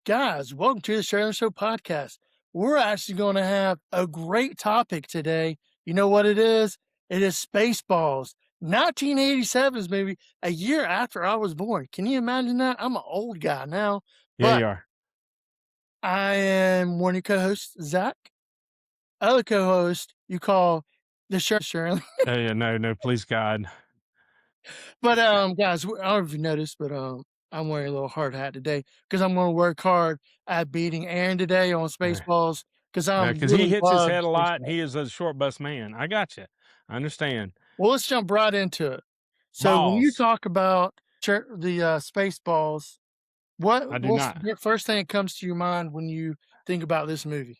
Guys, welcome to the Sherling Show Podcast. We're actually going to have a great topic today. You know what it is? It is Spaceballs, 1987's movie, a year after I was born. Can you imagine that? I'm an old guy now, Yeah, but you are. I am one of your co-hosts, Zach. Other co-host, you call the Sherling. Yeah, no, please God. But guys, I don't know if you noticed, but I'm wearing a little hard hat today because I'm going to work hard at beating Aaron today on Spaceballs because I'm Because really he hits his love head a lot, and Spaceballs. he is a short bus man. I got you. I understand. Well, let's jump right into it. So when you Balls. talk about the Spaceballs, I do what's not. the first thing that comes to your mind when you think about this movie?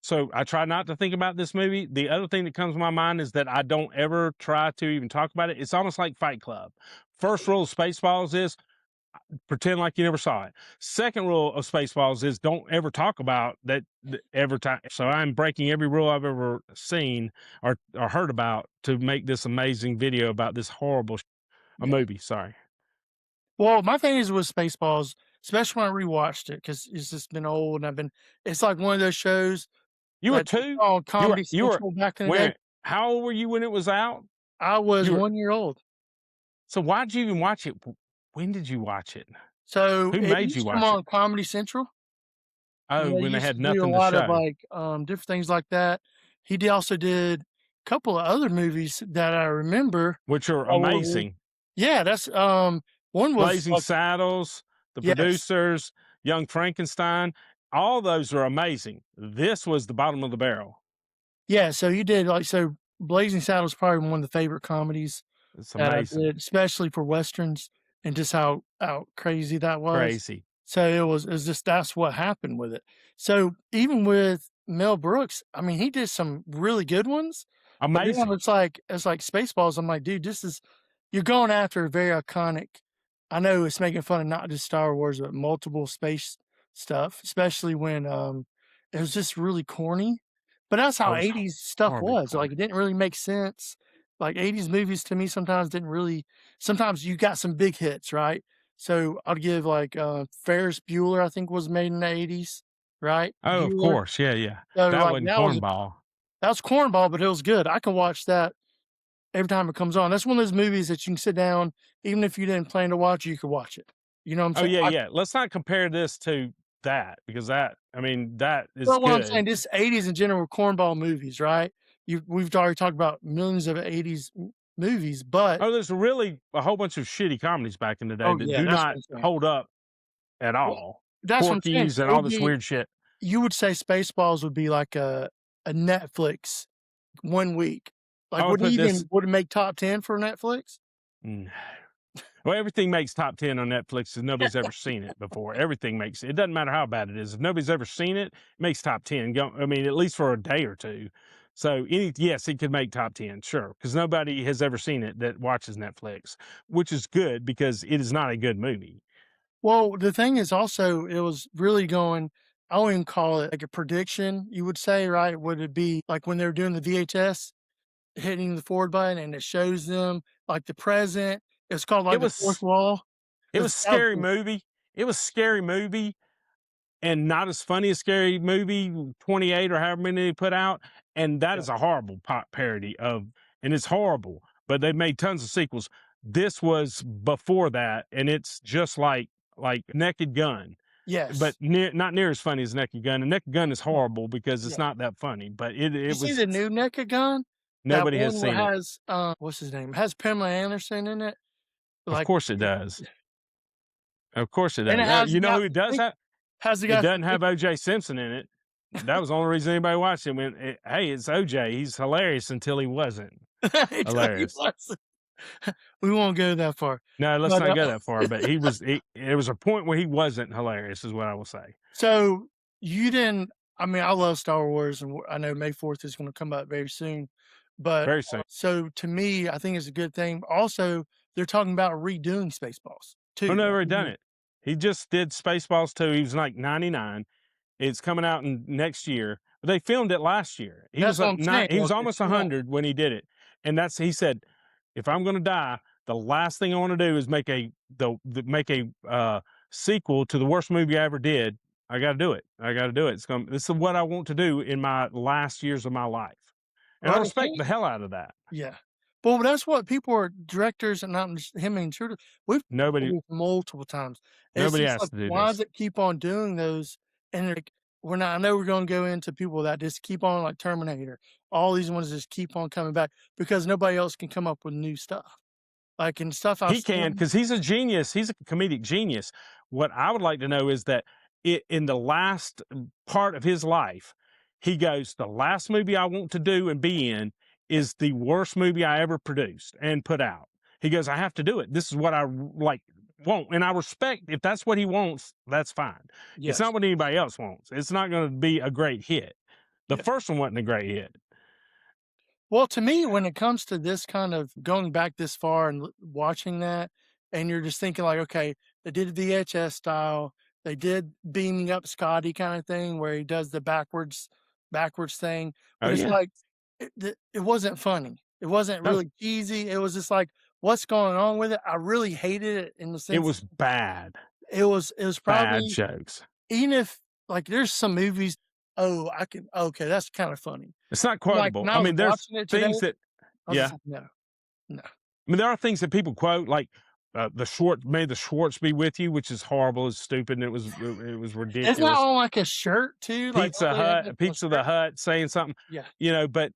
So I try not to think about this movie. The other thing that comes to my mind is that I don't ever try to even talk about it. It's almost like Fight Club. First rule of Spaceballs is pretend like you never saw it. Second rule of Spaceballs is don't ever talk about that every time. So I'm breaking every rule I've ever seen or heard about to make this amazing video about this horrible Yeah. movie. Sorry. Well, my thing is with Spaceballs, especially when I rewatched it because it's just been old and it's like one of those shows You were that they two? saw on Comedy You were Central back in the day. wait, how old were you when it was out? I was You were 1 year old. so why'd you even watch it? When did you watch it? So Who it made used you to come watch it? on Comedy Central. Oh, They when they used had to do a nothing to lot of show, different things like that. He also did a couple of other movies that I remember. which are Oh, amazing. yeah, that's one was Blazing Saddles, The yes. Producers, Young Frankenstein, all those are amazing. This was the bottom of the barrel. Yeah, so you did so Blazing Saddles is probably one of the favorite comedies It's that I amazing. did, especially for Westerns and just how crazy that was. Crazy. So it was just that's what happened with it. So even with Mel Brooks, I mean, he did some really good ones, but then Amazing. it's like Spaceballs. I'm like, dude, you're going after a very iconic. I know it's making fun of not just Star Wars, but multiple space stuff, especially when it was just really corny. But that's how Oh, it's 80s stuff horribly was. Like corny. it didn't really make sense. Like 80s movies to me sometimes didn't really sometimes you got some big hits, right? So I'd give like Ferris Bueller, I think was made in the 80s, right? Oh, of Bueller. course. Yeah. So That like wasn't cornball. that was cornball, but it was good. I can watch that every time it comes on. That's one of those movies that you can sit down, even if you didn't plan to watch it, you could watch it. You know what I'm Oh, saying? yeah. Let's not compare this to that because that is Well, what I'm saying, good. this 80s in general were cornball movies, right? We've already talked about millions of 80s movies, but Oh, there's really a whole bunch of shitty comedies back in the day oh that yeah, do that's what not I'm saying. hold up at Well, all. that's what I'm saying. Porky's So and it all would this be weird shit. you would say Spaceballs would be like a Netflix 1 week. Like I would put this. would it make top 10 for Netflix? Mm. Well, everything makes top 10 on Netflix because nobody's ever seen it before. Everything makes it. It doesn't matter how bad it is. If nobody's ever seen it, it makes top 10. I mean, at least for a day or two. So, yes, it could make top 10, sure, because nobody has ever seen it that watches Netflix, which is good because it is not a good movie. Well, the thing is also it was really going I wouldn't even call it like a prediction, you would say, right? Would it be like when they were doing the VHS, hitting the forward button and it shows them like the present? It's called It like the fourth was, wall. it was That was scary cool. movie. It was scary movie and not as funny as Scary Movie 28 or however many they put out. And that Yeah. is a horrible pop parody and it's horrible, but they made tons of sequels. This was before that, and it's just like Naked Gun, but Yes. not near as funny as Naked Gun. And Naked Gun is Yeah. horrible because it's Yeah. not that funny, but You it see was, the new Naked Gun? That nobody has one where seen it. has what's his name? Has Pamela Anderson in it. Of Like course it does. Of course it and does. it has the You know guy who it from does Think have? has the It guy from doesn't have Think OJ Simpson in it. That was the only reason anybody watched it. Hey, it's OJ. He's hilarious until he wasn't I tell you hilarious. what, we won't go that far. No, let's But not go that far. But there was a point where he wasn't hilarious, is what I will say. so you didn't I mean, I love Star Wars and I know May 4th is going to come out very soon. But Very soon. so to me, I think it's a good thing. Also, they're talking about redoing Spaceballs Oh, too. no, already done it. He just did Spaceballs 2. He was like 99. It's coming out in next year. But they filmed it last year. He That's was what I'm saying. he was Like, it's almost not 100 when he did it. And he said, if I'm going to die, the last thing I want to do is make a sequel to the worst movie I ever did I got to do it. I got to do it. This is what I want to do in my last years of my life. And I Well, the respect thing the hell out of that. yeah. Well, that's what people are directors and not just him and shooter. We've Nobody, told this multiple times. It's nobody just has like, to do why does this. it keep on doing those? And they're like, we're not. I know we're going to go into people that just keep on like Terminator. All these ones just keep on coming back because nobody else can come up with new stuff. Like and stuff I've He can, seen. because he's a genius. He's a comedic genius. What I would like to know is that in the last part of his life, he goes, the last movie I want to do and be in is the worst movie I ever produced and put out. He goes, I have to do it. This is what I like want. And I respect if that's what he wants, that's fine. It's Yes. not what anybody else wants. It's not going to be a great hit. The Yes. first one wasn't a great hit. Well, to me, when it comes to this kind of going back this far and watching that, and you're just thinking like, okay, they did VHS style, they did beaming up Scotty kind of thing where he does the backwards thing, but Oh, it's yeah. like it wasn't funny. It wasn't No. really cheesy. It was just like, what's going on with it? I really hated it in the sense It was bad. it was Bad probably jokes. even if like there's some movies. Oh, okay, that's kind of funny. It's not Like quotable. when I mean, there's watching it today, things that, I was yeah. just like, no. I mean, there are things that people quote, like may the Schwartz be with you, which is horrible, is stupid, and it was Isn't that ridiculous. on like a shirt too? Like Pizza the Hut saying something, Yeah. you know, but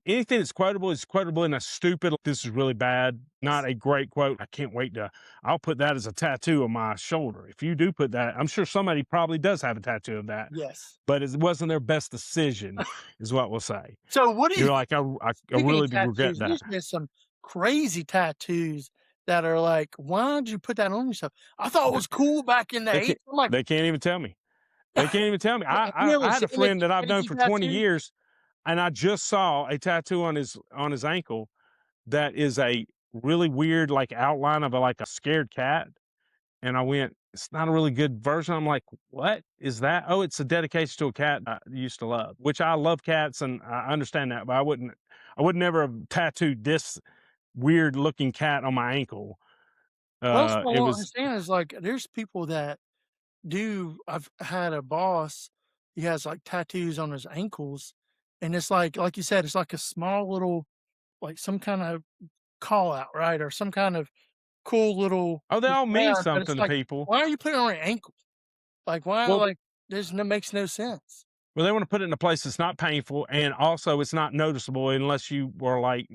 anything that's quotable is quotable in a stupid, this is really bad, not a great quote. I can't wait I'll put that as a tattoo on my shoulder. If you do put that, I'm sure somebody probably does have a tattoo of that, Yes. but it wasn't their best decision, is what we'll say. So what do you You're like, I speaking really of do regret tattoos, that. there's been some crazy tattoos that are like, why did you put that on yourself? I thought it was cool back in the They 80s. can't, I'm like, they can't even tell me. They can't even tell me. have you ever I had a seen friend that I've known crazy for 20 tattoo? years, and I just saw a tattoo on his ankle that is a really weird like outline of like a scared cat. And I went, it's not a really good version. I'm like, what is that? Oh, it's a dedication to a cat I used to love, which I love cats and I understand that, but I would never have tattooed this weird looking cat on my ankle. Well, that's what I It don't was, understand is like, there's people that I've had a boss, he has like tattoos on his ankles, and it's like you said, it's like a small little, like some kind of call out, right? Or some kind of cool little oh, they all mean brand, but it's something to like, people. why are you putting it on your ankle? Like, why? Well, Like, makes no sense. Well, they want to put it in a place that's not painful, and also it's not noticeable unless you were like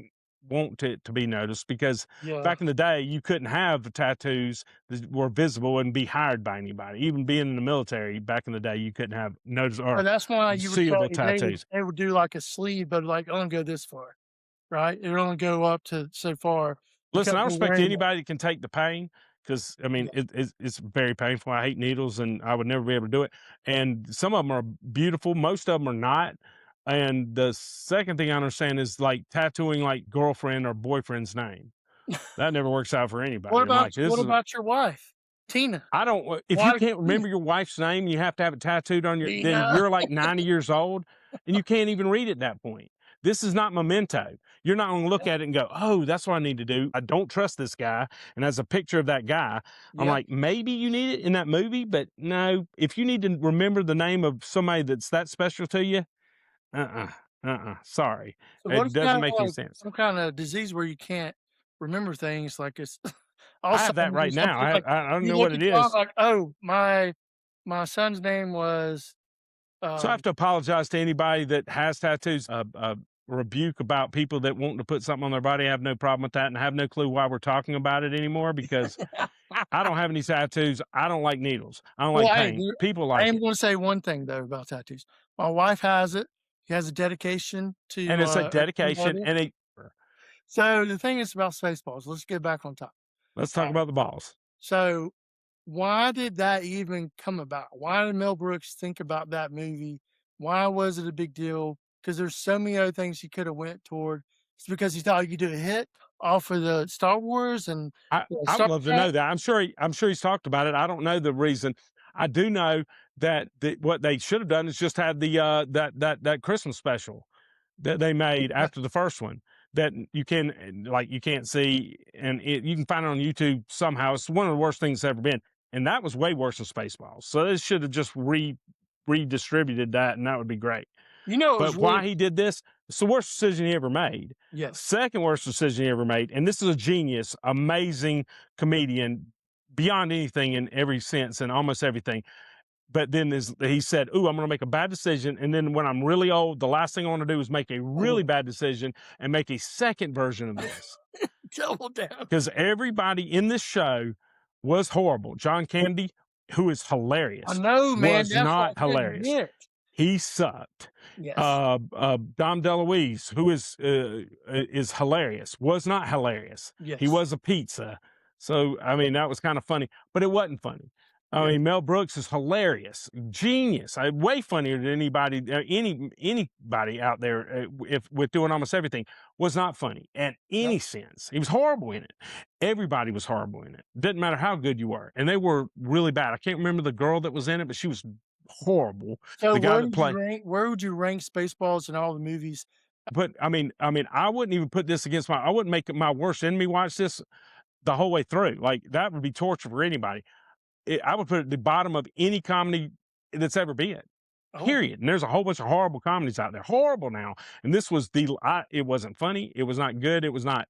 want it to be noticed. Because Yeah. back in the day, you couldn't have tattoos that were visible and be hired by anybody. Even being in the military back in the day, you couldn't have notice or But that's why you would seeable say tattoos. they would do like a sleeve, but like only go this far, right? It would only go up to so far. Listen, because I we're respect wearing it. anybody that can take the pain because I mean Yeah. it's very painful. I hate needles, and I would never be able to do it. And some of them are beautiful, most of them are not. And the second thing I understand is like tattooing like girlfriend or boyfriend's name. That never works out for anybody. What I'm like, about your wife, Tina? I don't. If you can't remember your wife's name, you have to have it tattooed on your. Then Tina. you're like 90 years old, and you can't even read at that point. This is not Memento. You're not going to look at it and go, "Oh, that's what I need to do." I don't trust this guy, and as a picture of that guy, I'm Yeah. like, maybe you need it in that movie, but no. If you need to remember the name of somebody that's that special to you, sorry, So what it if doesn't you make have any like sense. some kind of disease where you can't remember things? Like it's I have that right now. I don't know what it is. Like, oh, my son's name was. So I have to apologize to anybody that has tattoos. Rebuke about people that want to put something on their body. I have no problem with that, and I have no clue why we're talking about it anymore because I don't have any tattoos. I don't like needles. I don't like pain. People like I am it. going to say one thing though about tattoos. My wife has it. She has a dedication to, And it's a dedication and a. So the thing is about Spaceballs. Let's get back on top. Let's talk about the balls. So why did that even come about? Why did Mel Brooks think about that movie? Why was it a big deal? Because there's so many other things he could have went toward. It's because he thought he could do a hit off of the Star Wars and I would love to know that. I'm sure he's talked about it. I don't know the reason. I do know that what they should have done is just had the that Christmas special that they made after the first one that you can't see, and you can find it on YouTube somehow. It's one of the worst things that's ever been. and that was way worse than Spaceballs. So they should have just redistributed that, and that would be great. You know, it was But really why he did this, it's the worst decision he ever made. yes. Second worst decision he ever made, and this is a genius, amazing comedian, beyond anything in every sense and almost everything. But then he said, "Ooh, I'm going to make a bad decision, and then when I'm really old, the last thing I want to do is make a really bad decision and make a second version of this." Double down. Because everybody in this show was horrible. John Candy, who is hilarious, I know, man. was That's not what I couldn't hilarious. get. He sucked. Yes. Dom DeLuise, who is hilarious, was not hilarious. Yes. He was a pizza. So, I mean, that was kind of funny, but it wasn't funny. I Yes. mean, Mel Brooks is hilarious, genius, way funnier than anybody out there. If with doing almost everything, was not funny in any sense. He was horrible in it. Everybody was horrible in it. Didn't matter how good you were, and they were really bad. I can't remember the girl that was in it, but she was horrible. So The guy that played. where would you rank Spaceballs in all the movies? But I mean, I wouldn't even put this against I wouldn't make my worst enemy watch this the whole way through. Like that would be torture for anybody. I would put it at the bottom of any comedy that's ever been. Period. And there's a whole bunch of horrible comedies out there. Horrible now. And this was it wasn't funny. It was not good. It was not.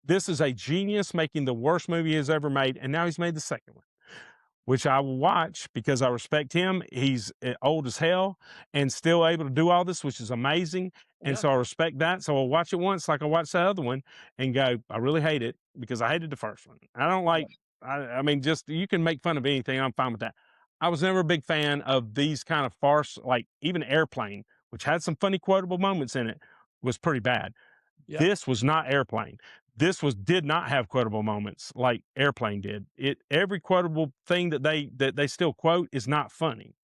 This is a genius making the worst movie he's ever made. And now he's made the second one, which I will watch because I respect him. He's old as hell and still able to do all this, which is amazing. And so I respect that. So I'll watch it once like I watched that other one and go, I really hate it because I hated the first one. I don't like, I mean, just you can make fun of anything. I'm fine with that. I was never a big fan of these kind of farce, like even Airplane, which had some funny quotable moments in it, was pretty bad. Yeah. This was not Airplane. This did not have quotable moments like Airplane did. Every quotable thing that they still quote is not funny.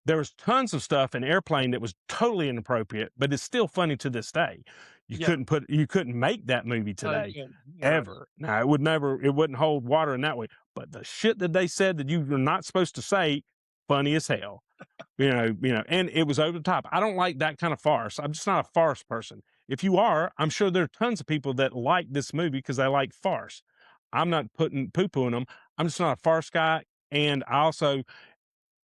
There was tons of stuff in Airplane that was totally inappropriate, but it's still funny to this day. You couldn't make that movie today ever. Now it wouldn't hold water in that way. But the shit that they said that you were not supposed to say, funny as hell. And it was over the top. I don't like that kind of farce. I'm just not a farce person. If you are, I'm sure there are tons of people that like this movie because they like farce. I'm not poo-pooing them. I'm just not a farce guy. And I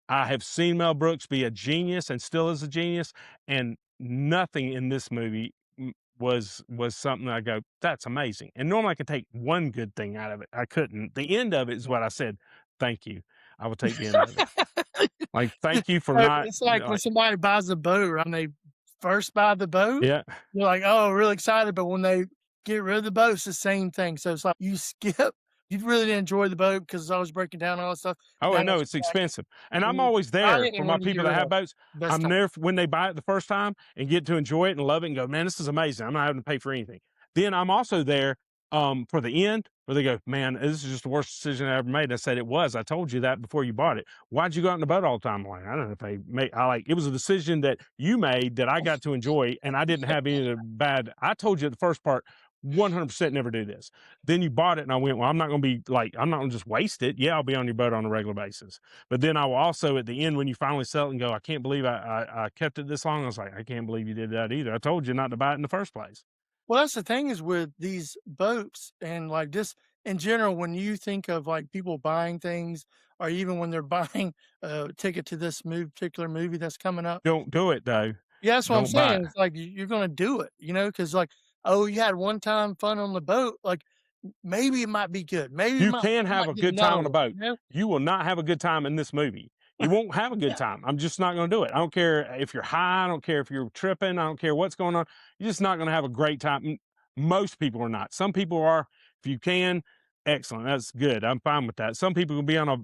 have seen Mel Brooks be a genius and still is a genius. And nothing in this movie was something that I go, that's amazing. And normally I could take one good thing out of it. I couldn't. The end of it is what I said. Thank you. I will take the end of it. Like, thank you for not. It's like when somebody buys a boat, right? And they first buy the boat. Yeah. You're like, oh, really excited. But when they get rid of the boat, it's the same thing. So it's like you skip. You really didn't enjoy the boat because it's always breaking down and all that stuff. Oh, I know it's expensive. And I'm always there for my people that have boats. I'm there when they buy it the first time and get to enjoy it and love it and go, man, this is amazing. I'm not having to pay for anything. Then I'm also there for the end where they go, man, this is just the worst decision I ever made. I said, it was. I told you that before you bought it. Why'd you go out in the boat all the time? I'm like, I don't know if it was a decision that you made that I got to enjoy and I didn't have any of the bad. I told you the first part, 100% never do this. Then you bought it and I went, well, I'm not going to I'm not going to just waste it. Yeah, I'll be on your boat on a regular basis. But then I will also at the end, when you finally sell it and go, I can't believe I kept it this long. I was like, I can't believe you did that either. I told you not to buy it in the first place. Well, that's the thing is with these boats and like just in general, when you think of like people buying things or even when they're buying a ticket to this particular movie that's coming up. Don't do it though. Yeah, that's what I'm saying. It's like you're going to do it, because like, oh, you had one time fun on the boat. Like maybe it might be good. Maybe you can have a good time on a boat. You will not have a good time in this movie. You won't have a good time. I'm just not going to do it. I don't care if you're high. I don't care if you're tripping. I don't care what's going on. You're just not going to have a great time. Most people are not. Some people are. If you can, excellent. That's good. I'm fine with that. Some people can be on a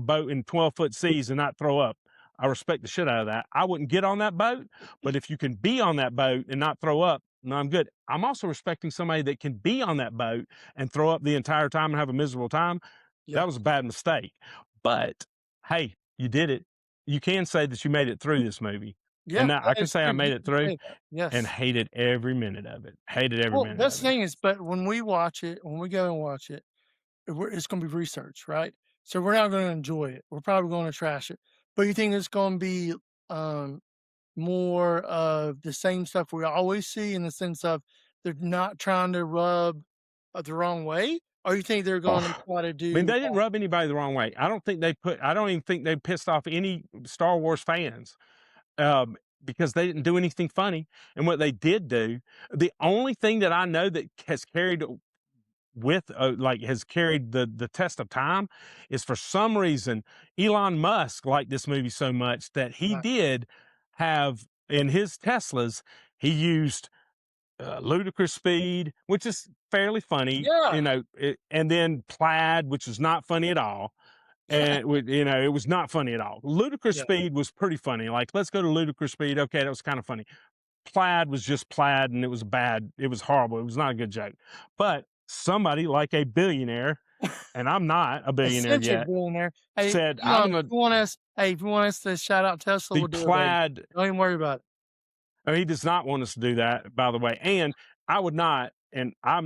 boat in 12-foot seas and not throw up. I respect the shit out of that. I wouldn't get on that boat, but if you can be on that boat and not throw up, no, I'm good. I'm also respecting somebody that can be on that boat and throw up the entire time and have a miserable time. That was a bad mistake. But hey, you did it. You can say that you made it through this movie. Yeah. And now I can say I made it through and hated every minute of it. Hated every minute. That's the thing is, but when we watch it, when we go and watch it, it's going to be research, right? So we're not going to enjoy it. We're probably going to trash it. But you think it's going to be more of the same stuff we always see in the sense of they're not trying to rub the wrong way? or you think they're going to try to I do? mean, they didn't rub anybody the wrong way. I don't even think they pissed off any Star Wars fans, because they didn't do anything funny. And what they did do, the only thing that I know that has carried has carried the test of time is, for some reason, Elon Musk liked this movie so much that he Right. did have in his Teslas, he used ludicrous speed, which is fairly funny, Yeah. and then plaid, which is not funny at all. And it was not funny at all. Ludicrous Yeah. speed was pretty funny. Like, let's go to ludicrous speed. Okay, that was kind of funny. Plaid was just plaid, and it was bad. It was horrible. It was not a good joke. But somebody like a billionaire, and I'm not a billionaire Essentially yet, billionaire. Hey, said, Elon, I'm if gonna you want us to shout out Tesla, the we'll do it, baby. plaid. Don't even worry about it. He does not want us to do that, by the way. And I would not, and I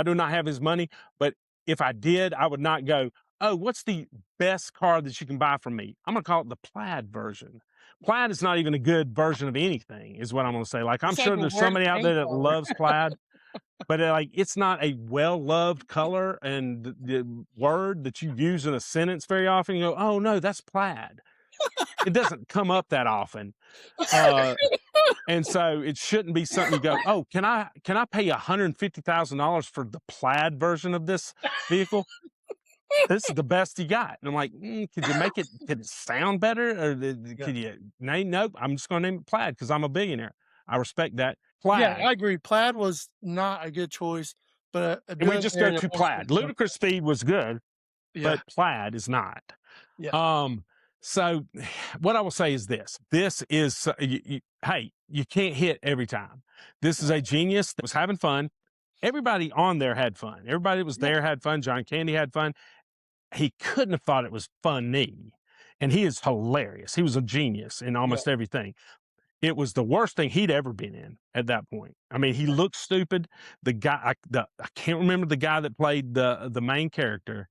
do not have his money, but if I did, I would not go, oh, what's the best car that you can buy from me? I'm going to call it the plaid version. Plaid is not even a good version of anything, is what I'm going to say. Like, I'm It's like sure the there's worst somebody out paint there that color. loves plaid, but like, it's not a well-loved color. And the word that you use in a sentence very often, you go, oh no, that's plaid. It doesn't come up that often. And so it shouldn't be something you go, oh, can I pay $150,000 for the plaid version of this vehicle? This is the best you got. And I'm like, could you make it, could it sound better? Or could you name? Nope, I'm just going to name it plaid because I'm a billionaire. I respect that. Yeah, Plaid. I agree. Plaid was not a good choice, but a And we just go billionaire to that wants plaid. to- Ludicrous speed was good, Yeah. but plaid is not. Yeah. So what I will say is this is, hey, you can't hit every time. This is a genius that was having fun. Everybody on there had fun. Everybody that was there had fun. John Candy had fun. He couldn't have thought it was funny. And he is hilarious. He was a genius in almost everything. It was the worst thing he'd ever been in at that point. I mean, he looked stupid. The guy, I can't remember the guy that played the main character,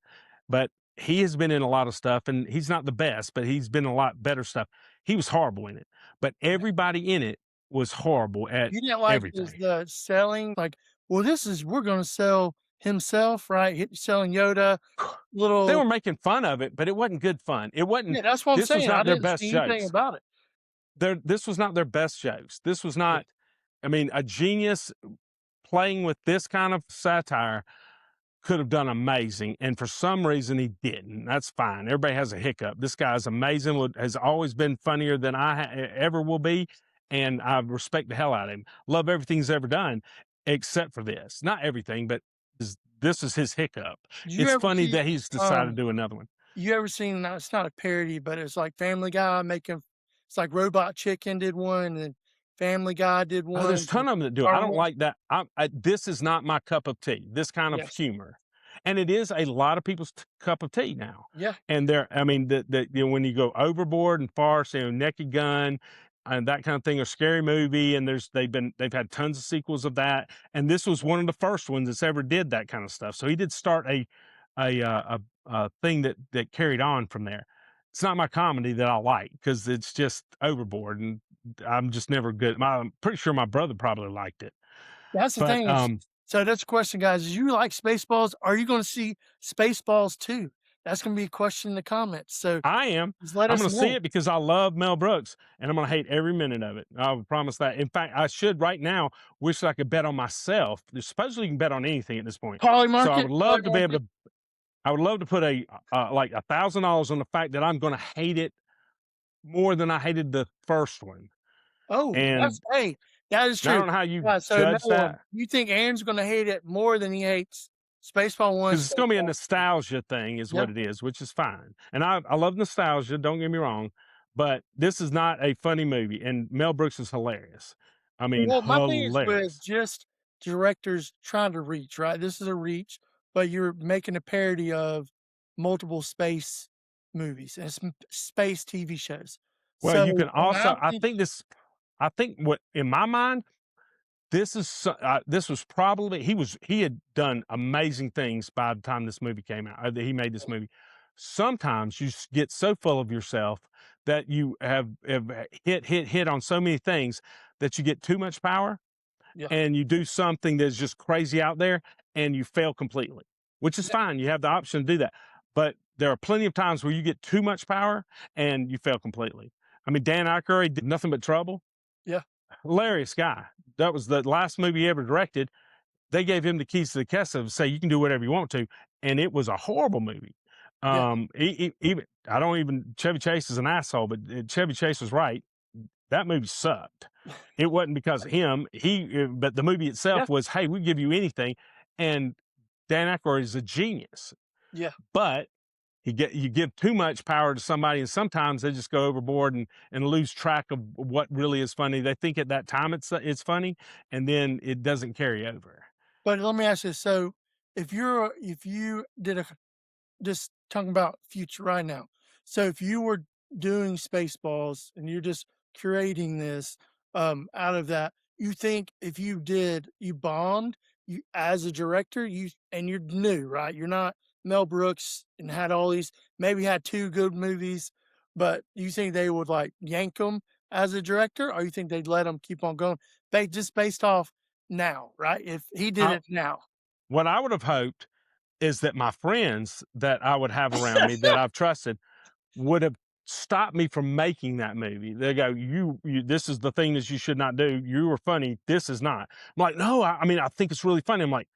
but he has been in a lot of stuff, and he's not the best, but he's been in a lot better stuff. He was horrible in it, but everybody in it was horrible at You didn't like everything. the selling, like, well, we're going to sell himself, right? Selling Yoda, They were little. making fun of it, but it wasn't good fun. It wasn't. Yeah, that's what I'm This was saying. I not their didn't best see anything jokes. about it. This was not their best jokes. This was not. I mean, a genius playing with this kind of satire could have done amazing, and for some reason he didn't. That's fine. Everybody has a hiccup. This guy's amazing. Has always been funnier than I ever will be, and I respect the hell out of him. Love everything he's ever done, except for this. Not everything, but this is his hiccup. It's funny that he's decided to do another one. You ever seen? Now, it's not a parody, but it's like Family Guy making. It's like Robot Chicken did one, and Family Guy did one. Oh, there's a ton of them that do it. I don't like that. This is not my cup of tea, this kind of humor. And it is a lot of people's cup of tea now. Yeah. And I mean, when you go overboard and farce, Naked Gun and that kind of thing, or Scary Movie, and they've had tons of sequels of that. And this was one of the first ones that's ever did that kind of stuff. So he did start a thing that carried on from there. It's not my comedy that I like because it's just overboard, and I'm just never good. I'm pretty sure my brother probably liked it. That's the thing. So that's the question, guys. Is you like Spaceballs? Are you going to see Spaceballs too? That's going to be a question in the comments. So I am. I'm going to see it because I love Mel Brooks, and I'm going to hate every minute of it. I will promise that. In fact, I should right now wish I could bet on myself. Supposedly you can bet on anything at this point. Poly market. So I would love to be able to. I would love to put like $1,000 on the fact that I'm going to hate it more than I hated the first one. Oh, and that is true. I don't know how you judge that. You think Aaron's going to hate it more than he hates Spaceball 1? Because it's going to be a nostalgia thing is what it is, which is fine. And I love nostalgia, don't get me wrong, but this is not a funny movie, and Mel Brooks is hilarious. I mean, my thing is with hilarious. just directors trying to reach, right? This is a reach, but you're making a parody of multiple space movies and space TV shows. Well, So you can also, I think what, in my mind, this was probably, he had done amazing things by the time this movie came out, that he made this movie. Sometimes you get so full of yourself that you have hit on so many things that you get too much power, and you do something that's just crazy out there, and you fail completely. which is fine. You have the option to do that. But there are plenty of times where you get too much power and you fail completely. I mean, Dan Aykroyd did Nothing But Trouble. Yeah. Hilarious guy. That was the last movie he ever directed. They gave him the keys to the castle to say, you can do whatever you want to. And it was a horrible movie. Even Chevy Chase is an asshole, but Chevy Chase was right. That movie sucked. It wasn't because of him. But the movie itself was, hey, we give you anything. And Dan Aykroyd is a genius. Yeah. But you give too much power to somebody, and sometimes they just go overboard and lose track of what really is funny. They think at that time it's funny, and then it doesn't carry over. But let me ask you, so if you did just talking about future right now, so if you were doing Spaceballs and you're just curating this out of that, you think if you bombed, you as a director, and you're new, right? You're not Mel Brooks and had all these, maybe had 2 good movies, but you think they would like yank them as a director, or you think they'd let them keep on going? Just based off now, right? If he did it now. What I would have hoped is that my friends that I would have around me that I've trusted would have stopped me from making that movie. They go, you this is the thing that you should not do. You were funny. This is not. I'm like, no, I mean, I think it's really funny. I'm like,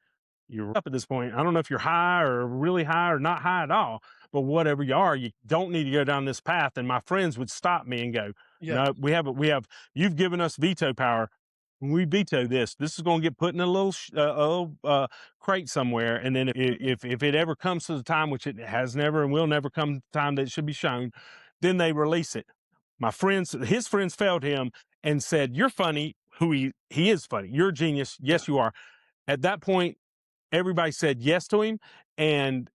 you're up at this point. I don't know if you're high or really high or not high at all, but whatever you are, you don't need to go down this path. And my friends would stop me and go, no, you've given us veto power. When we veto this is going to get put in a little crate somewhere. And then if it ever comes to the time, which it has never and will never come to the time that it should be shown, then they release it. His friends failed him and said, you're funny. He is funny. You're a genius. Yes, you are. At that point, everybody said yes to him and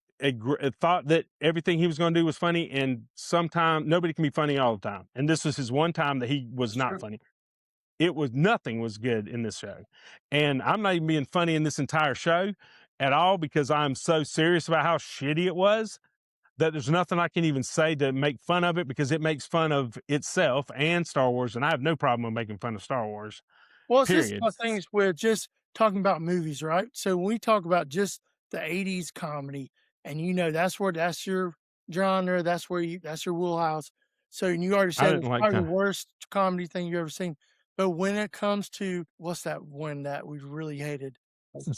thought that everything he was going to do was funny. And sometimes nobody can be funny all the time. And this was his one time that he was not funny. Nothing was good in this show. And I'm not even being funny in this entire show at all because I'm so serious about how shitty it was that there's nothing I can even say to make fun of it because it makes fun of itself and Star Wars. And I have no problem with making fun of Star Wars. Well, it's just about things we're just talking about movies, right? So when we talk about just the 80s comedy, and that's your genre, that's your wheelhouse. So you already said it's probably the worst comedy thing you've ever seen. But when it comes to what's that one that we really hated?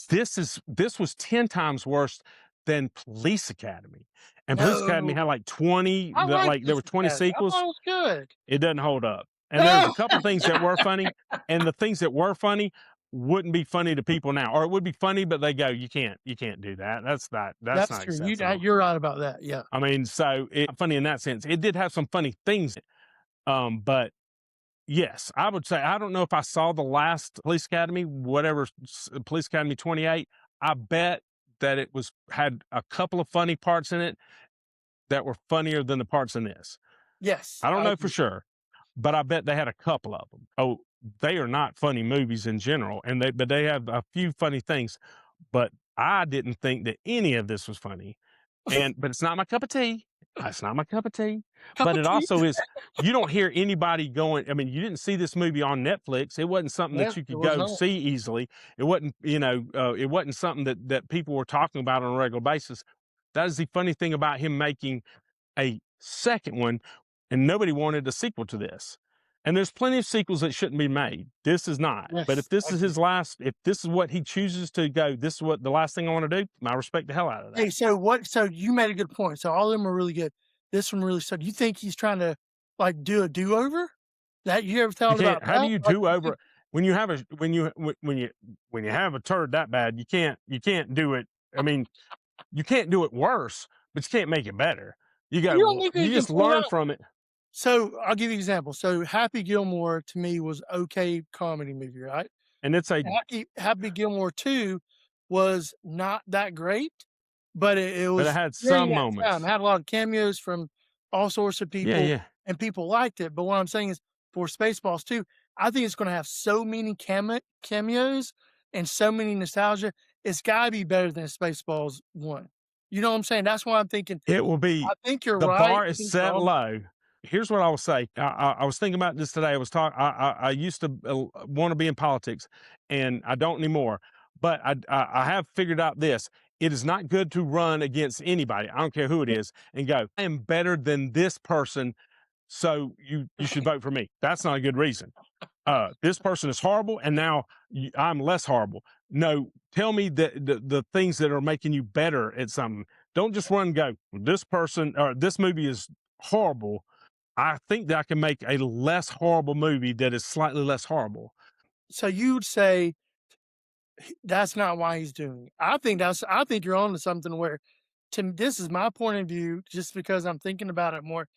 This was 10 times worse than Police Academy. And Police Academy had like 20, there were 20 sequels. I thought it was good. It doesn't hold up. And there's a couple things that were funny, and the things that were funny wouldn't be funny to people now, or it would be funny, but they go, you can't do that. That's not true. acceptable. You're right about that. Yeah. I mean, so it's funny in that sense. It did have some funny things, but yes, I would say, I don't know if I saw the last Police Academy, whatever, Police Academy 28. I bet that it had a couple of funny parts in it that were funnier than the parts in this. Yes. I don't know for sure, but I bet they had a couple of them. Oh, they are not funny movies in general, but they have a few funny things. But I didn't think that any of this was funny, but it's not my cup of tea. It's not my cup of tea. But it also is. You don't hear anybody going. I mean, you didn't see this movie on Netflix. It wasn't something that you could go see easily. It wasn't. It wasn't something that people were talking about on a regular basis. That is the funny thing about him making a second one, and nobody wanted a sequel to this. And there's plenty of sequels that shouldn't be made. This is not. Yes, but if this is his last, if this is what he chooses to go, this is what the last thing I want to do, I respect the hell out of that. Hey, so you made a good point. So all of them are really good. This one really sucked. You think he's trying to like do a do-over? That you ever thought about? How do you do over when you have when you have a turd that bad? You can't do it. I mean, you can't do it worse, but you can't make it better. You just learn from it. So I'll give you an example. So Happy Gilmore to me was okay comedy movie, right? And it's Happy Gilmore 2 was not that great, but it was. But it had some moments. It had a lot of cameos from all sorts of people, and people liked it. But what I'm saying is, for Spaceballs 2, I think it's going to have so many cameos and so many nostalgia. It's got to be better than Spaceballs 1. You know what I'm saying? That's why I'm thinking it will be. I think you're right. The bar is set low. Here's what I will say. I was thinking about this today. I used to want to be in politics, and I don't anymore. But I have figured out this. it is not good to run against anybody. I don't care who it is, and go, I am better than this person, so you should vote for me. That's not a good reason. This person is horrible, and now I'm less horrible. No, tell me the things that are making you better at something. Don't just run and go, this person or this movie is horrible. I think that I can make a less horrible movie that is slightly less horrible. So you would say that's not why he's doing it. I think you're on to something where, this is my point of view, just because I'm thinking about it more.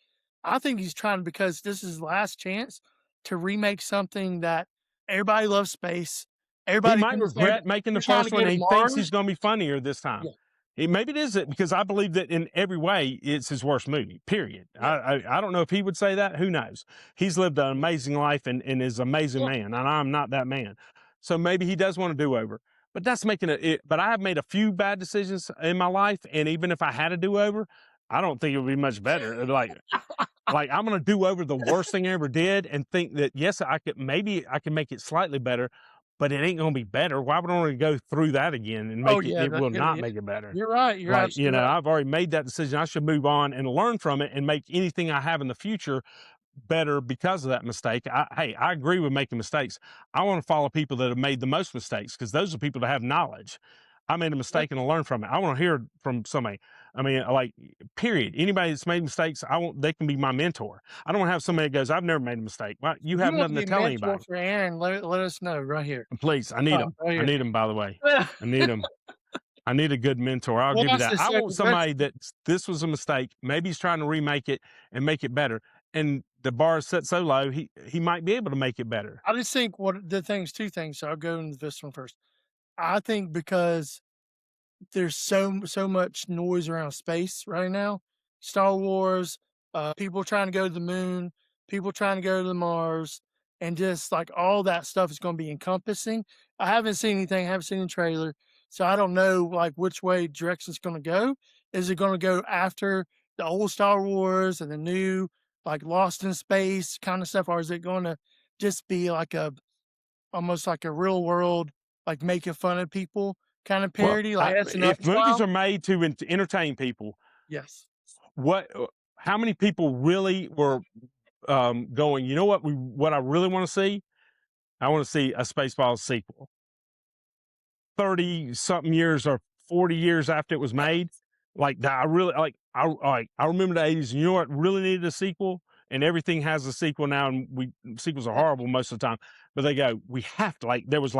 I think he's trying, because this is his last chance to remake something that everybody loves space. He Everybody might thinks regret making the they're trying to first one, go and to he thinks he's Mars. going to be funnier this time. Yeah. Maybe it is it, because I believe that in every way it's his worst movie, period. Yeah. I don't know if he would say that. Who knows? He's lived an amazing life and is an amazing Yeah. man, and I'm not that man. So maybe he does want to do over. But that's making it. But I have made a few bad decisions in my life, and even if I had a do over, I don't think it would be much better. Like I'm going to do over the worst thing I ever did, and think that yes, maybe I can make it slightly better, but it ain't going to be better. Why would I want to go through that again and make Oh it? yeah, It will not make it better. you're right. You're Like, absolutely right. I've already made that decision. I should move on and learn from it and make anything I have in the future better because of that mistake. Hey, I agree with making mistakes. I want to follow people that have made the most mistakes, because those are people that have knowledge. I made a mistake and I learn from it. I want to hear from somebody. I mean, like, period. Anybody that's made mistakes, they can be my mentor. I don't want to have somebody that goes, I've never made a mistake. Well, you have want nothing to to be a tell mentor anybody. for Aaron? Let us know right here. Please, I need them. Right I here. need them, by the way. I need them. I need a good mentor. I'll give you that. I want somebody that this was a mistake. Maybe he's trying to remake it and make it better. And the bar is set so low, he might be able to make it better. I just think two things. So I'll go into this one first. I think because there's so much noise around space right now. Star Wars, people trying to go to the moon, people trying to go to the Mars, and just like all that stuff is going to be encompassing. I haven't seen anything, I haven't seen a trailer, so I don't know like which way direction it's going to go. Is it going to go after the old Star Wars and the new, like Lost in Space kind of stuff, or is it going to just be like almost like a real world, like making fun of people kind of parody, like if movies are made to entertain people, yes, how many people really were going, you know what I really want to see? I want to see a Spaceballs sequel. 30 something years or 40 years after it was made. Like that, I really I remember the 80s. And you know what really needed a sequel? And everything has a sequel now, and sequels are horrible most of the time. But they go, we have to, there was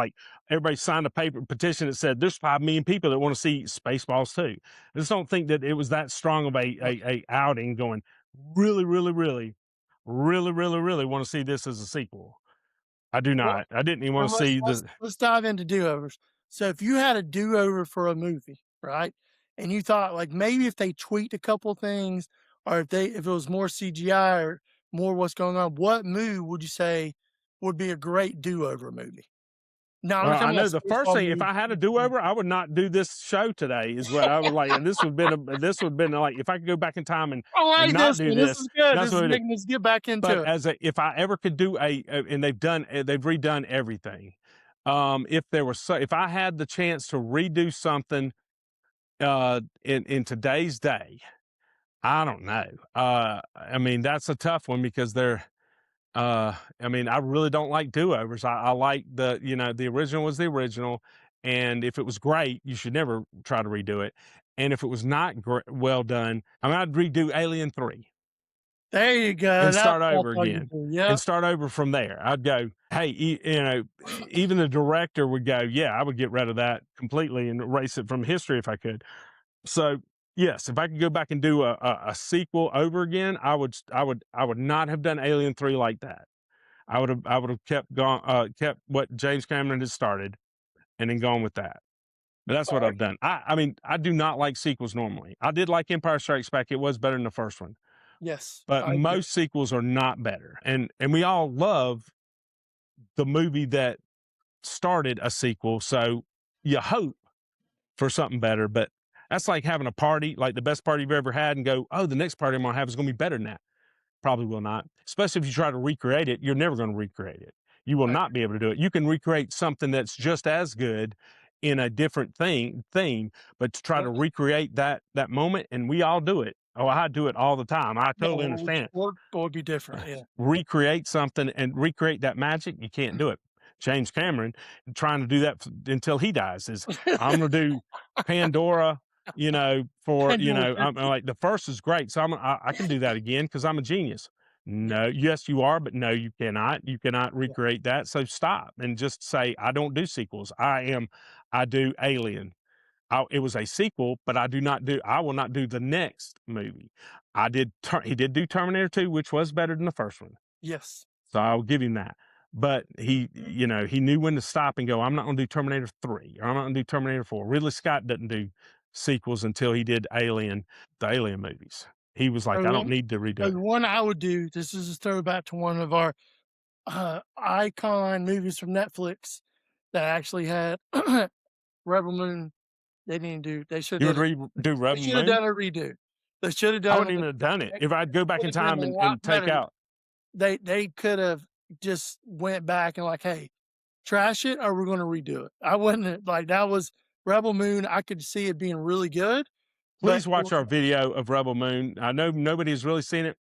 everybody signed a petition that said there's 5 million people that want to see Spaceballs too. I just don't think that it was that strong of a outing going, really, really, really, really, really, really want to see this as a sequel. I do not. I didn't even want to see the. Let's dive into do-overs. So if you had a do-over for a movie, right, and you thought like maybe if they tweaked a couple things, or if it was more CGI or more what's going on, what movie would you say would be a great do-over movie? Now I know the first thing. If I had a do-over, I would not do this show today. Is what I would like, and this would have been like if I could go back in time and not do this. This is good. This is making us get back into it. If I ever could do and they've redone everything. If I had the chance to redo something in today's day, I don't know. I mean, that's a tough one because I mean, I really don't like do-overs. I like the original was the original, and if it was great, you should never try to redo it. And if it was not well done, I mean, I'd redo Alien 3. There you go. And start over again. And start over from there. I'd go, hey, even the director would go, yeah, I would get rid of that completely and erase it from history if I could. So yes, if I could go back and do a sequel over again, I would not have done Alien 3 like that. I would have kept what James Cameron had started and then gone with that. But that's what I've done. I mean, I do not like sequels normally. I did like Empire Strikes Back. It was better than the first one. Yes. But most sequels are not better. And we all love the movie that started a sequel. So you hope for something better. But that's like having a party, like the best party you've ever had, and go, oh, the next party I'm going to have is going to be better than that. Probably will not. Especially if you try to recreate it, you're never going to recreate it. You will not be able to do it. You can recreate something that's just as good in a different theme, but to try to recreate that moment, and we all do it. Oh, I do it all the time. I totally understand it. What would be different? Yeah. Recreate something and recreate that magic, you can't do it. James Cameron trying to do that until he dies is I'm gonna do Pandora, for I'm like the first is great, so I can do that again because I'm a genius. No, yes, you are, but no, you cannot. You cannot recreate that. So stop and just say, I don't do sequels. I do Alien. It was a sequel, but I will not do the next movie. He did do Terminator 2, which was better than the first one. Yes. So I'll give him that. But he knew when to stop and go, I'm not going to do Terminator 3 or I'm not going to do Terminator 4. Ridley Scott doesn't do sequels until he did the Alien movies. He was like, I don't need to redo it. The one I would do, this is a throwback to one of our icon movies from Netflix that actually had Rebel Moon. They didn't do. They should. You would do Rebel Moon? They should have done a redo. They should have done. I wouldn't even have done it if I'd go back in time and take out. They could have just went back and like, hey, trash it, or we're going to redo it. I wouldn't like that was Rebel Moon. I could see it being really good. Please watch our video of Rebel Moon. I know nobody's really seen it.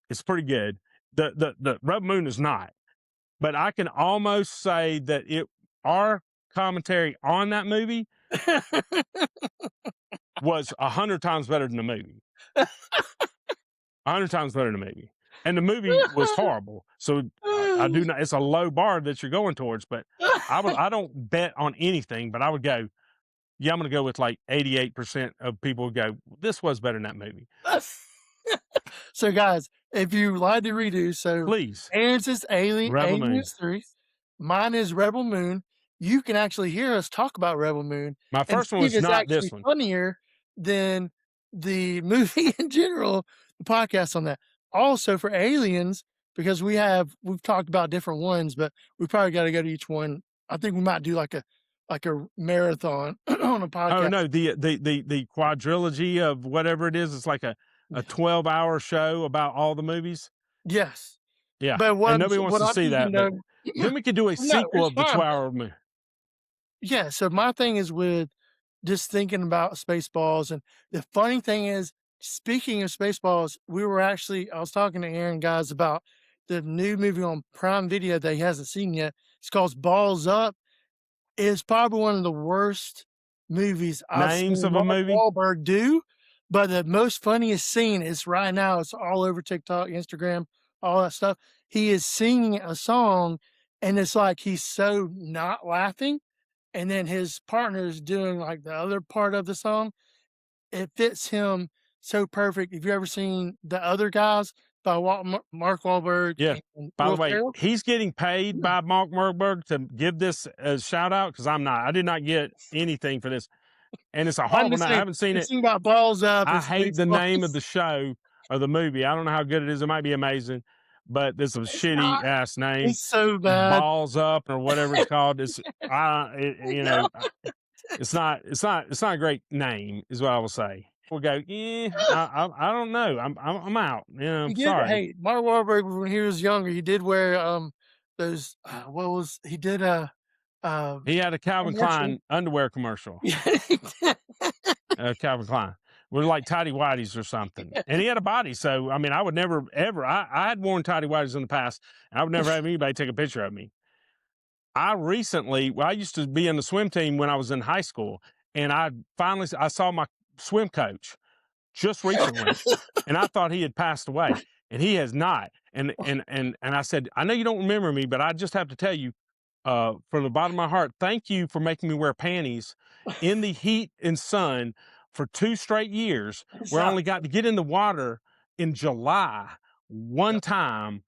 It's pretty good. The Rebel Moon is not, but I can almost say that our commentary on that movie was 100 times better than the movie. 100 times better than the movie. And the movie was horrible. So I do not, it's a low bar that you're going towards, but I don't bet on anything, but I would go, yeah, I'm going to go with like 88% of people would go, this was better than that movie. So guys, if you like to redo, so please. Aaron's is Alien 3. Mine is Rebel Moon. You can actually hear us talk about Rebel Moon. My first one was not this one. Funnier than the movie in general, the podcast on that. Also for Aliens, because we've talked about different ones, but we probably got to go to each one. I think we might do like a marathon on a podcast. Oh no, the quadrilogy of whatever it is, it's like a 12-hour show about all the movies. Yes. Yeah. But nobody wants to see that. But then we could do a sequel of the 12-hour movie. Yeah. So my thing is with just thinking about Spaceballs, and the funny thing is, speaking of Spaceballs, I was talking to Aaron guys about the new movie on Prime Video that he hasn't seen yet. It's called Balls Up. It's probably one of the worst movies I've seen Mark Wahlberg do. But the most funniest scene is right now. It's all over TikTok, Instagram, all that stuff. He is singing a song, and it's like he's so not laughing. And then his partner is doing like the other part of the song. It fits him so perfect. Have you ever seen The Other Guys by Mark Wahlberg? Yeah. By the way, he's getting paid by Mark Wahlberg to give this a shout out because I'm not. I did not get anything for this. And it's a horrible night. I haven't seen it. About Balls Up. I hate the name of the show or the movie. I don't know how good it is. It might be amazing, but it's a shitty ass name. It's so bad. Balls Up or whatever it's called. It's it's not a great name, is what I will say. We'll go. Yeah, I don't know. I'm out. I'm sorry. Hey, Mark Wahlberg, when he was younger, he did wear those. He did he had a Calvin Klein underwear commercial. Calvin Klein. We're like tidy whities or something. And he had a body. So, I mean, I would never, ever, I had worn tidy whities in the past, and I would never have anybody take a picture of me. I used to be in the swim team when I was in high school, and I saw my swim coach just recently, and I thought he had passed away, and he has not. And I said, I know you don't remember me, but I just have to tell you, from the bottom of my heart, thank you for making me wear panties in the heat and sun for 2 straight years, where I only got to get in the water in July one time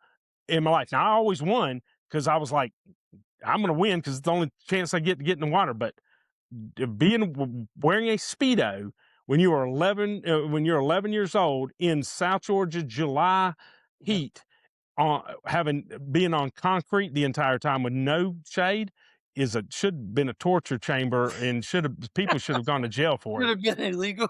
in my life. Now, I always won because I was like, I'm going to win because it's the only chance I get to get in the water. But wearing a Speedo when you're 11 years old in South Georgia July heat, being on concrete the entire time with no shade should have been a torture chamber, and people should have gone to jail for it. Should have been illegal.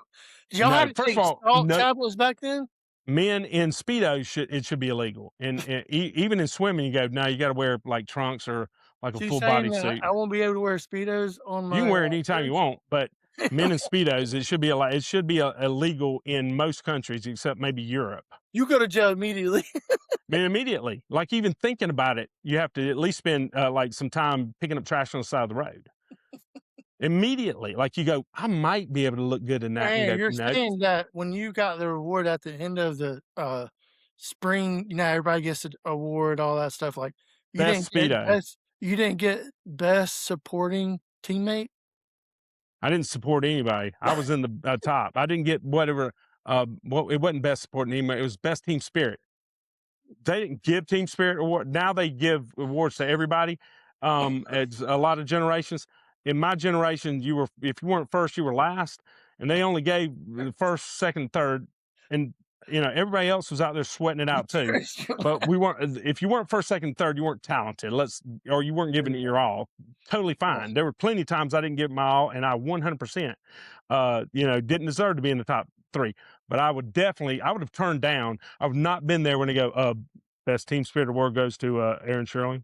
Y'all had to take salt tablets back then? Men in Speedos should be illegal. And even in swimming, you go, no, you got to wear like trunks or like a So you full saying body that suit. I won't be able to wear Speedos on my You can wear it anytime you cruise? want, but men in Speedos, it should be illegal in most countries except maybe Europe. You go to jail immediately. I mean, immediately, like even thinking about it, you have to at least spend like some time picking up trash on the side of the road. Immediately, like you go, I might be able to look good in that, and Man, go, you're no, saying that when you got the reward at the end of the spring, everybody gets an award, all that stuff. Like best Speedo. You didn't get best supporting teammate. I didn't support anybody. I was in the top. I didn't get whatever. Well, it wasn't best supporting anybody. It was best team spirit. They didn't give team spirit award. Now they give awards to everybody. It's a lot of generations. In my generation, if you weren't first, you were last, and they only gave the first, second, third, and everybody else was out there sweating it out too. But we weren't. If you weren't first, second, third, you weren't talented. Or you weren't giving it your all. Totally fine. There were plenty of times I didn't give it my all, and I 100%, didn't deserve to be in the top 3. But I would have turned down. I would not been there when they go, best team spirit award goes to Aaron Sherling.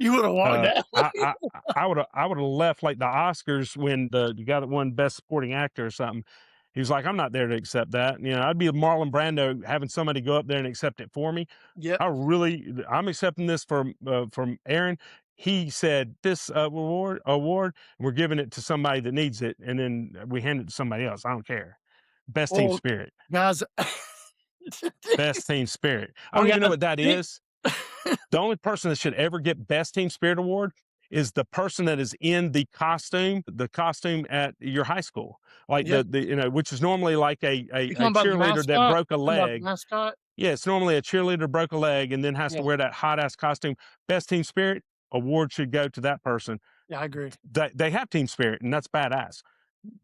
You would have walked out. I would have left like the Oscars when the guy that won best supporting actor or something. He was like, I'm not there to accept that. I'd be Marlon Brando having somebody go up there and accept it for me. Yep. I'm accepting this from Aaron. He said this award, we're giving it to somebody that needs it, and then we hand it to somebody else. I don't care. Best team spirit, guys. best team spirit. I don't even know what that is. The only person that should ever get best team spirit award is the person that is in the costume at your high school, like which is normally like a cheerleader that broke a leg. Mascot? Yeah, it's normally a cheerleader broke a leg and then has to wear that hot ass costume. Best team spirit award should go to that person. Yeah, I agree. They have team spirit, and that's badass.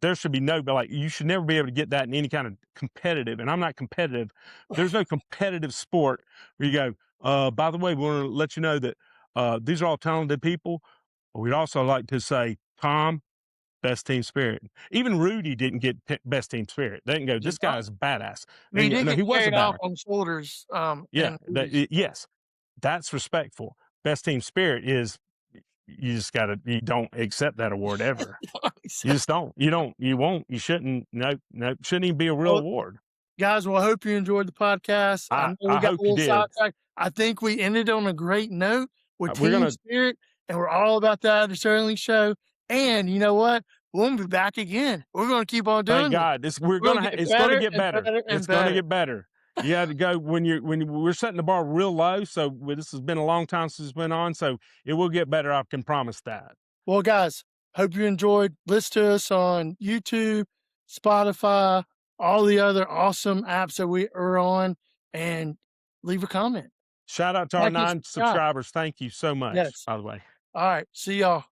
There should be you should never be able to get that in any kind of competitive, and I'm not competitive. There's no competitive sport where you go, by the way, we want to let you know that these are all talented people. But we'd also like to say, Tom, best team spirit. Even Rudy didn't get best team spirit. They didn't go, this guy is badass. He didn't get he was carried off on shoulders. Yes, that's respectful. Best team spirit is you don't accept that award ever. You just don't. You won't. You shouldn't. No, shouldn't even be a real award. Guys, well, I hope you enjoyed the podcast. I hope you did. I think we ended on a great note with team spirit, and we're all about that at the Sherling Show. And you know what? We'll be back again. We're going to keep on doing it. Thank God. It's going to get better. It's going to get better. You have to go when we're setting the bar real low. So this has been a long time since it's been on. So it will get better. I can promise that. Well, guys, hope you enjoyed. Listen to us on YouTube, Spotify, all the other awesome apps that we are on, and leave a comment. Shout out to our 9 subscribers. Thank you so much, by the way. All right. See y'all.